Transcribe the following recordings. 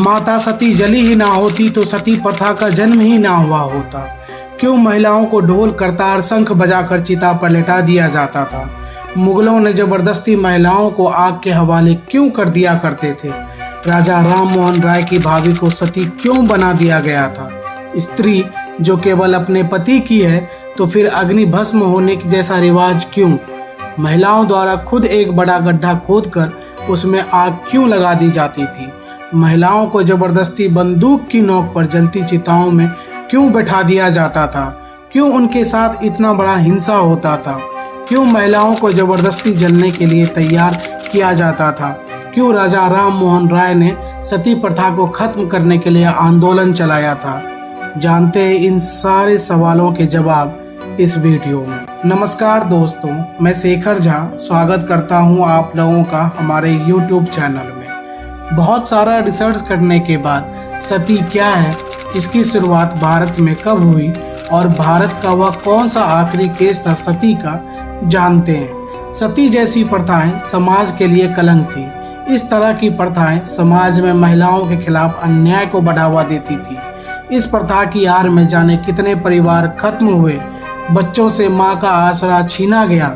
माता सती जली ही ना होती तो सती प्रथा का जन्म ही ना हुआ होता। क्यों महिलाओं को ढोल करतार शंख बजाकर चिता पर लेटा दिया जाता था? मुगलों ने जबरदस्ती महिलाओं को आग के हवाले क्यों कर दिया करते थे? राजा राम मोहन राय की भाभी को सती क्यों बना दिया गया था? स्त्री जो केवल अपने पति की है तो फिर अग्नि भस्म होने की जैसा रिवाज क्यों? महिलाओं द्वारा खुद एक बड़ा गड्ढा खोदकर उसमें आग क्यों लगा दी जाती थी? महिलाओं को जबरदस्ती बंदूक की नोक पर जलती चिताओं में क्यों बैठा दिया जाता था? क्यों उनके साथ इतना बड़ा हिंसा होता था? क्यों महिलाओं को जबरदस्ती जलने के लिए तैयार किया जाता था? क्यों राजा राम मोहन राय ने सती प्रथा को खत्म करने के लिए आंदोलन चलाया था? जानते हैं इन सारे सवालों के जवाब इस वीडियो में। नमस्कार दोस्तों, मैं शेखर झा स्वागत करता हूं आप लोगों का हमारे YouTube चैनल में। बहुत सारा रिसर्च करने के बाद सती क्या है, इसकी शुरुआत भारत में कब हुई और भारत का वह कौन सा आखिरी केस था सती का, जानते हैं। सती जैसी प्रथाएं समाज के लिए कलंक थी। इस तरह की प्रथाएं समाज में महिलाओं के खिलाफ अन्याय को बढ़ावा देती थी। इस प्रथा की आड़ में जाने कितने परिवार खत्म हुए, बच्चों से मां का आसरा छीना गया।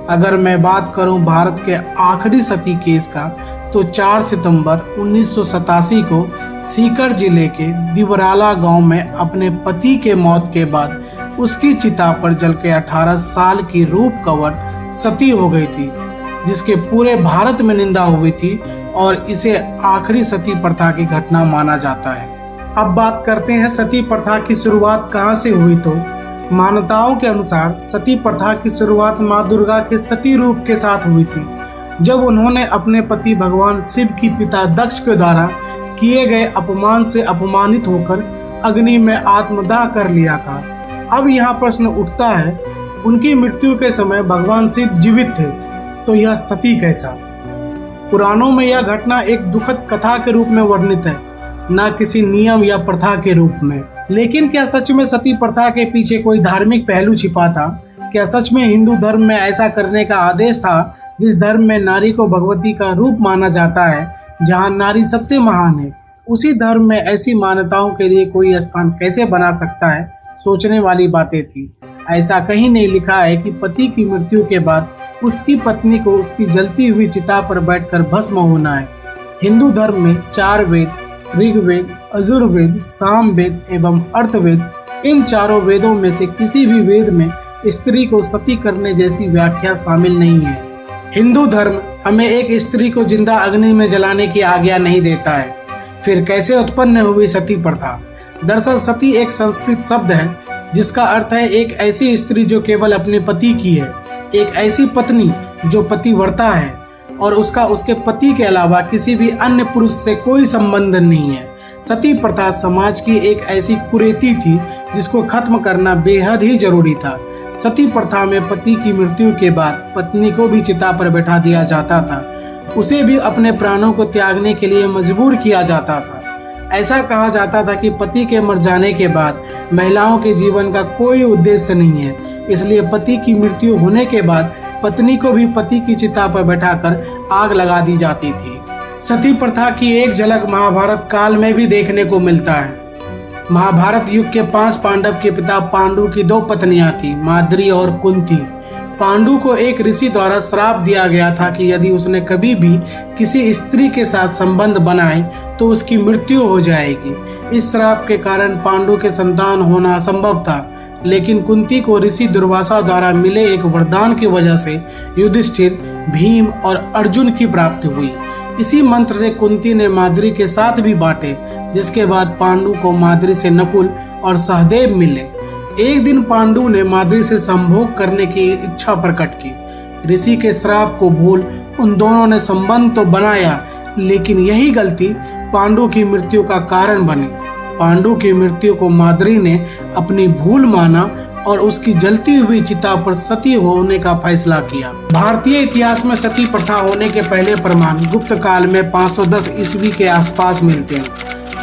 अगर मैं बात करूं भारत के आखिरी सती केस का, तो 4 सितंबर 1987 को सीकर जिले के दिवराला गांव में अपने पति के मौत के बाद उसकी चिता पर जल के 18 साल की रूप कंवर सती हो गई थी, जिसके पूरे भारत में निंदा हुई थी और इसे आखिरी सती प्रथा की घटना माना जाता है। अब बात करते हैं सती प्रथा की शुरुआत कहां से हुई। तो मान्यताओं के अनुसार सती प्रथा की शुरुआत मां दुर्गा के सती रूप के साथ हुई थी, जब उन्होंने अपने पति भगवान शिव की पिता दक्ष के द्वारा किए गए अपमान से अपमानित होकर अग्नि में आत्मदाह कर लिया था। अब यहाँ प्रश्न उठता है, उनकी मृत्यु के समय भगवान शिव जीवित थे, तो यह सती कैसा? पुराणों में यह घटना एक दुखद कथा के रूप में वर्णित है, न किसी नियम या प्रथा के रूप में। लेकिन क्या सच में सती प्रथा के पीछे कोई धार्मिक पहलू छिपा था? क्या सच में हिंदू धर्म में ऐसा करने का आदेश था, जिस धर्म में नारी को भगवती का रूप माना जाता है, जहां नारी सबसे महान है? उसी धर्म में ऐसी मान्यताओं के लिए कोई स्थान कैसे बना सकता है? सोचने वाली बातें थी। ऐसा कहीं नहीं लिखा है कि पति की मृत्यु के बाद उसकी पत्नी को उसकी जलती हुई चिता पर बैठकर भस्म होना है। हिंदू धर्म में 4 वेद, ऋग्वेद, यजुर्वेद, सामवेद एवं अर्थवेद, इन चारों वेदों में से किसी भी वेद में स्त्री को सती करने जैसी व्याख्या शामिल नहीं है। हिंदू धर्म हमें एक स्त्री को जिंदा अग्नि में जलाने की आज्ञा नहीं देता है। फिर कैसे उत्पन्न हुई सती प्रथा? दरअसल सती एक संस्कृत शब्द है जिसका अर्थ है एक ऐसी स्त्री जो केवल अपने पति की है, एक ऐसी पत्नी जो पतिव्रता है और उसका उसके पति के अलावा किसी भी अन्य पुरुष से कोई संबंध नहीं है। सती प्रथा समाज की एक ऐसी कुरीति थी जिसको खत्म करना बेहद ही जरूरी था। सती प्रथा में पति की मृत्यु के बाद पत्नी को भी चिता पर बैठा दिया जाता था, उसे भी अपने प्राणों को त्यागने के लिए मजबूर किया जाता था। ऐसा कहा जाता था कि पति के मर जाने के बाद महिलाओं के जीवन का कोई उद्देश्य नहीं है, इसलिए पति की मृत्यु होने के बाद पत्नी को भी पति की चिता पर बैठाकर आग लगा दी जाती थी। सती प्रथा की एक झलक महाभारत काल में भी देखने को मिलता है। महाभारत युग के 5 पांडव के पिता पांडु की 2 पत्नियां थी, माद्री और कुंती। पांडु को एक ऋषि द्वारा श्राप दिया गया था कि यदि उसने कभी भी किसी स्त्री के साथ संबंध बनाए तो उसकी मृत्यु हो जाएगी। इस श्राप के कारण पांडु के संतान होना असंभव था, लेकिन कुंती को ऋषि दुर्वासा द्वारा मिले एक वरदान की वजह से युधिष्ठिर, भीम और अर्जुन की प्राप्ति हुई। इसी मंत्र से कुंती ने माद्री के साथ भी बांटे, जिसके बाद पांडु को माद्री से नकुल और सहदेव मिले। एक दिन पांडु ने माद्री से संभोग करने की इच्छा प्रकट की। ऋषि के श्राप को भूल उन दोनों ने संबंध तो बनाया, लेकिन यही गलती पांडु की मृत्यु का कारण बनी। पांडु की मृत्यु को माद्री ने अपनी भूल माना और उसकी जलती हुई चिता पर सती होने का फैसला किया। भारतीय इतिहास में सती प्रथा होने के पहले प्रमाण गुप्त काल में 510 ईस्वी के आसपास मिलते हैं,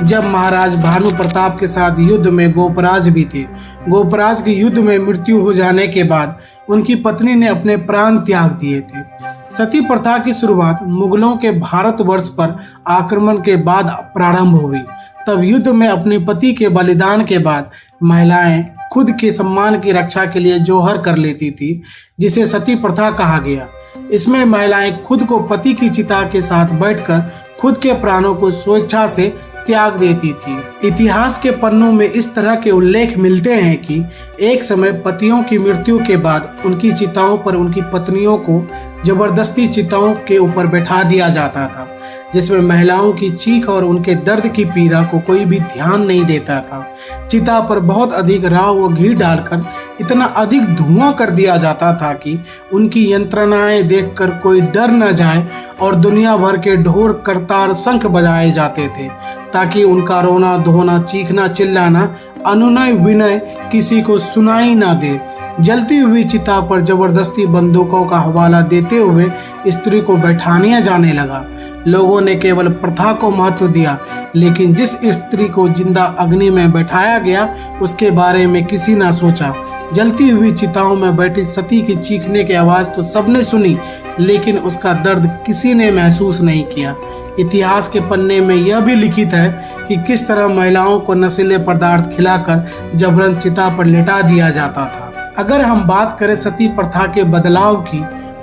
जब महाराज भानु प्रताप के साथ युद्ध में गोपराज भी थे। गोपराज की युद्ध में मृत्यु हो जाने के बाद उनकी पत्नी ने अपने प्राण त्याग दिए थे। सती प्रथा की शुरुआत मुगलों के भारतवर्ष पर आक्रमण के बाद प्रारंभ हुई। तब युद्ध में अपने पति के बलिदान के बाद महिलाएं खुद के सम्मान की रक्षा के लिए जौहर कर लेती थी, जिसे सती प्रथा कहा गया। इसमें महिलाएं खुद को पति की चिता के साथ बैठकर खुद के प्राणों को स्वेच्छा से त्याग देती थी। इतिहास के पन्नों में इस तरह के उल्लेख मिलते हैं कि एक समय पतियों की मृत्यु के बाद उनकी चिताओं पर उनकी पत्नियों को जबरदस्ती चिताओं के ऊपर बैठा दिया जाता था, जिसमें महिलाओं की चीख और उनके दर्द की पीड़ा को कोई भी ध्यान नहीं देता था। चिता पर बहुत अधिक राव व घी डालकर इतना अधिक धुआं कर दिया जाता था कि उनकी यंत्रणाएं देखकर कोई डर न जाए और दुनिया भर के ढोल करतार शंख बजाए जाते थे, ताकि उनका रोना धोना चीखना चिल्लाना अनुनय विनय किसी को सुनाई ना दे। जलती हुई चिता पर जबरदस्ती बंदूकों का हवाला देते हुए स्त्री को बैठाया जाने लगा। लोगों ने केवल प्रथा को महत्व दिया, लेकिन जिस स्त्री को जिंदा अग्नि में बैठाया गया उसके बारे में किसी ना सोचा। जलती हुई चिताओं में बैठी सती की चीखने की आवाज तो सबने सुनी, लेकिन उसका दर्द किसी ने महसूस नहीं किया। इतिहास के पन्ने में यह भी लिखित है कि किस तरह महिलाओं को नशीले पदार्थ खिलाकर जबरन चिता पर लेटा दिया जाता था। अगर हम बात करें सती प्रथा के बदलाव की,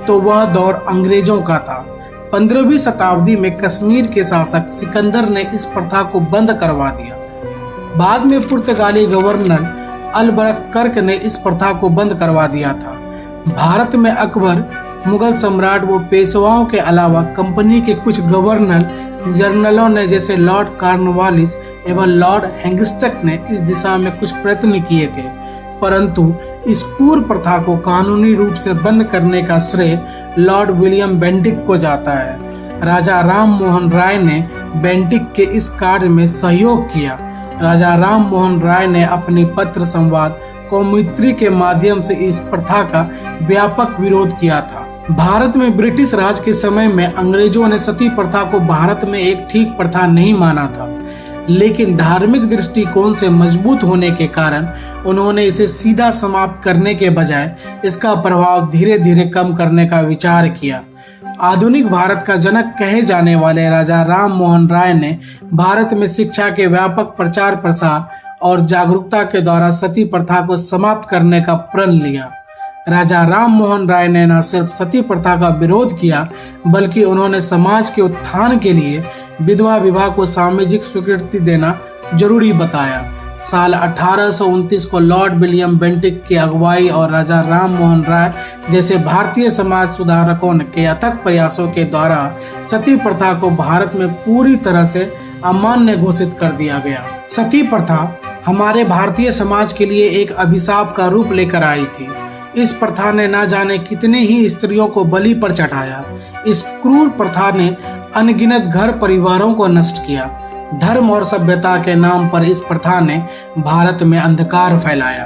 तो वह दौर अंग्रेजों का था। 15वीं शताब्दी में कश्मीर के शासक सिकंदर ने इस प्रथा को बंद करवा दिया। बाद में पुर्तगाली गवर्नर अलबरकर्क ने इस प्रथा को बंद करवा दिया था। भारत में अकबर, मुगल सम्राट व पेशवाओं के अलावा कंपनी के कुछ गवर्नर जनरलों ने जैसे लॉर्ड कॉर्नवालिस एवं लॉर्ड हैंगस्टक ने इस दिशा में कुछ प्रयत्न किए थे, परंतु इस क्रूर प्रथा को कानूनी रूप से बंद करने का श्रेय लॉर्ड विलियम बेंटिक को जाता है। राजा राम मोहन राय ने बेंटिक के इस कार्य में सहयोग किया। राजा राम मोहन राय ने अपनी पत्र संवाद कौमुदी के माध्यम से इस प्रथा का व्यापक विरोध किया था। भारत में ब्रिटिश राज के समय में अंग्रेजों ने सती प्रथा को भारत में एक ठीक प्रथा नहीं माना था, लेकिन धार्मिक दृष्टिकोण से मजबूत होने के कारण उन्होंने इसे सीधा समाप्त करने के बजाय इसका प्रभाव धीरे धीरे कम करने का विचार किया। आधुनिक भारत का जनक कहे जाने वाले राजा राम मोहन राय ने भारत में शिक्षा के व्यापक प्रचार प्रसार और जागरूकता के द्वारा सती प्रथा को समाप्त करने का प्रण लिया। राजा राम मोहन राय ने न सिर्फ सती प्रथा का विरोध किया, बल्कि उन्होंने समाज के उत्थान के लिए विधवा विवाह को सामाजिक स्वीकृति देना जरूरी बताया। साल 1829 को लॉर्ड विलियम बेंटिक की अगुवाई और राजा राम मोहन राय जैसे भारतीय समाज सुधारकों के अथक प्रयासों के द्वारा सती प्रथा को भारत में पूरी तरह से अमान्य घोषित कर दिया गया। सती प्रथा हमारे भारतीय समाज के लिए एक अभिशाप का रूप लेकर आई थी। इस प्रथा ने न जाने कितने ही स्त्रियों को बलि पर चढ़ाया। इस क्रूर प्रथा ने अनगिनत घर परिवारों को नष्ट किया। धर्म और सभ्यता के नाम पर इस प्रथा ने भारत में अंधकार फैलाया।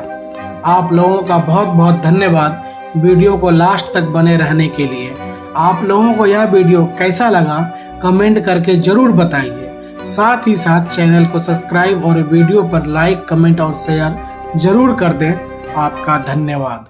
आप लोगों का बहुत बहुत धन्यवाद वीडियो को लास्ट तक बने रहने के लिए। आप लोगों को यह वीडियो कैसा लगा कमेंट करके जरूर बताइए। साथ ही साथ चैनल को सब्सक्राइब और वीडियो पर लाइक कमेंट और शेयर जरूर कर दें। आपका धन्यवाद।